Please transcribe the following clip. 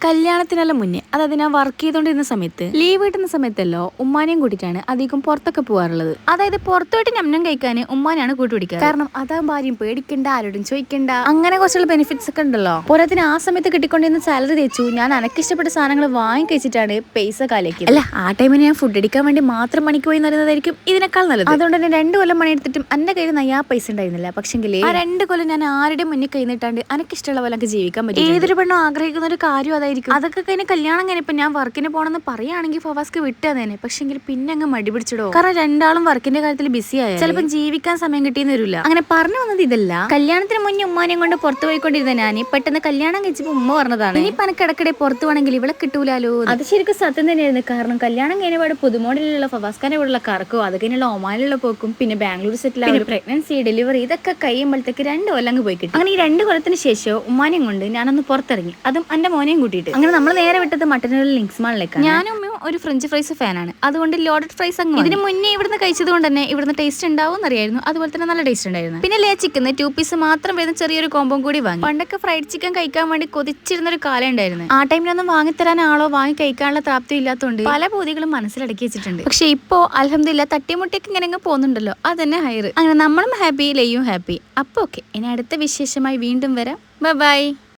കല്യാണത്തിനെല്ലാം മുന്നേ അതായത് ഞാൻ വർക്ക് ചെയ്തോണ്ടിരുന്ന സമയത്ത് ലീവ് കിട്ടുന്ന സമയത്തല്ലോ ഉമ്മാനെയും കൂട്ടിയിട്ടാണ് അധികം പുറത്തൊക്കെ പോകാറുള്ളത്. അതായത് പുറത്തോട്ട് ഞമ്മനം കഴിക്കാൻ ഉമ്മാനാണ് കൂട്ടുപിടിക്കുക. കാരണം അതാകുമ്പോൾ ആരും പേടിക്കണ്ട, ആരോടും ചോദിക്കണ്ട, അങ്ങനെ കുറച്ചുള്ള ബെനിഫിറ്റ്സ് ഒക്കെ ഉണ്ടല്ലോ. പോരാത്തിന് ആ സമയത്ത് കിട്ടിക്കൊണ്ടിരുന്ന സാലറി തേച്ചു ഞാൻ അനക്കിഷ്ടപ്പെട്ട സാധനങ്ങൾ വാങ്ങി കഴിച്ചിട്ടാണ് പൈസ കാലേക്ക്. അല്ല, ആ ടൈമിന് ഞാൻ ഫുഡ് അടിക്കാൻ വേണ്ടി മാത്രം പണിക്ക് പോയി പറയുന്നതായിരിക്കും ഇതിനേക്കാൾ നല്ലത്. അതുകൊണ്ട് തന്നെ 2 കൊല്ലം പണിയെടുത്തിട്ടും എന്റെ കയ്യിൽ നയ്യാ പൈസ ഉണ്ടായിരുന്നില്ല. പക്ഷെങ്കിൽ ആ 2 കൊല്ലം ഞാൻ ആരുടെ മുന്നിൽ കഴിഞ്ഞിട്ടാണ്ട് എനിക്കിഷ്ടമുള്ള പോലെ ജീവിക്കാൻ പറ്റും. ഏതൊരു പെണ്ണും ആഗ്രഹിക്കുന്ന ഒരു കാര്യം അതായിരിക്കും. അതൊക്കെ കഴിഞ്ഞ് കല്യാണം കഴിഞ്ഞപ്പോ ഞാൻ വർക്കിന് പോകണമെന്ന് പറയുകയാണെങ്കിൽ ഫവാസ്ക്ക് വിട്ടതന്നെ. പക്ഷെങ്കിൽ പിന്നെ അങ്ങ് മടി പിടിച്ചിടോ. കാരണം രണ്ടാളും വർക്കിന്റെ കാര്യത്തിൽ ബിസി ആയ ചിലപ്പോൾ ജീവിക്കാൻ സമയം കിട്ടിയെന്ന് വരില്ല. അങ്ങനെ പറഞ്ഞു വന്നത് ഇതല്ല. കല്യാണത്തിന് മുന്നേ ഉമ്മാനെയും കൊണ്ട് പുറത്തു പോയിക്കൊണ്ടിരുന്ന ഞാൻ പെട്ടെന്ന് കല്യാണം കഴിച്ചപ്പോ ഉമ്മ പറഞ്ഞതാണ്, ഇനി പനക്കിടക്കിടെ പുറത്തു വേണമെങ്കിൽ ഇവിടെ കിട്ടൂലോ. അത് ശരിക്കും സത്യം തന്നെയായിരുന്നു. കാരണം കല്യാണം കഴിഞ്ഞപാട് പുതുമോഡലിലുള്ള ഫവാസ്ഖാന്റെ കൂടെയുള്ള കറക്കോ അത് കഴിഞ്ഞുള്ള ഒമാനിലുള്ള പോക്കും പിന്നെ ബാംഗ്ലൂർ സെറ്റിൽ ആവും, പ്രഗ്നൻസി ഡെലിവറി ഇതൊക്കെ കഴിയുമ്പോഴത്തേക്ക് 2 കൊല്ലം അങ്ങ് പോയി കിട്ടി. അങ്ങനെ ഈ 2 കൊല്ലത്തിന് ശേഷം ഉമ്മാനെയും കൊണ്ട് ഞാനൊന്ന് പുറത്തിറങ്ങി, അതും എന്റെ മോനെയും കൂട്ടിയിട്ട്. അങ്ങനെ നമ്മൾ നേരെ വിട്ടത് മട്ടന്നൂരിൽ ലിങ്ക്സ് മാളിലേക്കാണ്. ഞാനും ഒരു ഫ്രഞ്ച് ഫ്രൈസ് ഫാനാണ്, അതുകൊണ്ട് ലോഡഡ് ഫ്രൈസ് അങ്ങ് ഇതിന് മുന്നേ ഇവിടുന്ന് കഴിച്ചത് കൊണ്ട് തന്നെ ഇവിടുന്ന് ടേസ്റ്റ് ഉണ്ടാവും എന്നറിയായിരുന്നു. അതുപോലെ തന്നെ നല്ല ടേസ്റ്റ് ഉണ്ടായിരുന്നു. പിന്നെ ലേ ചിക്കൻ 2 പീസ് മാത്രം വരുന്ന ചെറിയൊരു കോമ്പോ കൂടി വാങ്ങി. പണ്ടൊക്കെ ഫ്രൈഡ് ചിക്കൻ കഴിക്കാൻ വേണ്ടി കൊതിച്ചിരുന്ന ഒരു കാലം ഉണ്ടായിരുന്നു. ആ ടൈമിലൊന്നും വാങ്ങിത്തരാൻ ആളോ വാങ്ങി കഴിക്കാനുള്ള പ്രാപ്തി ഇല്ലാത്തതുകൊണ്ട് പല പൂതികളും മനസ്സിലടക്കി വെച്ചിട്ടുണ്ട്. പക്ഷെ ഇപ്പോ അൽഹംദുലില്ലാ തട്ടിമുട്ടിയൊക്കെ ഇങ്ങനെ പോകുന്നുണ്ടല്ലോ, അതന്നെ ഹയർ. അങ്ങനെ നമ്മളും ഹാപ്പി, ലേയും ഹാപ്പി. അപ്പൊ ഓക്കെ, ഇനി അടുത്ത വിശേഷമായി വീണ്ടും വരാം. Bye bye.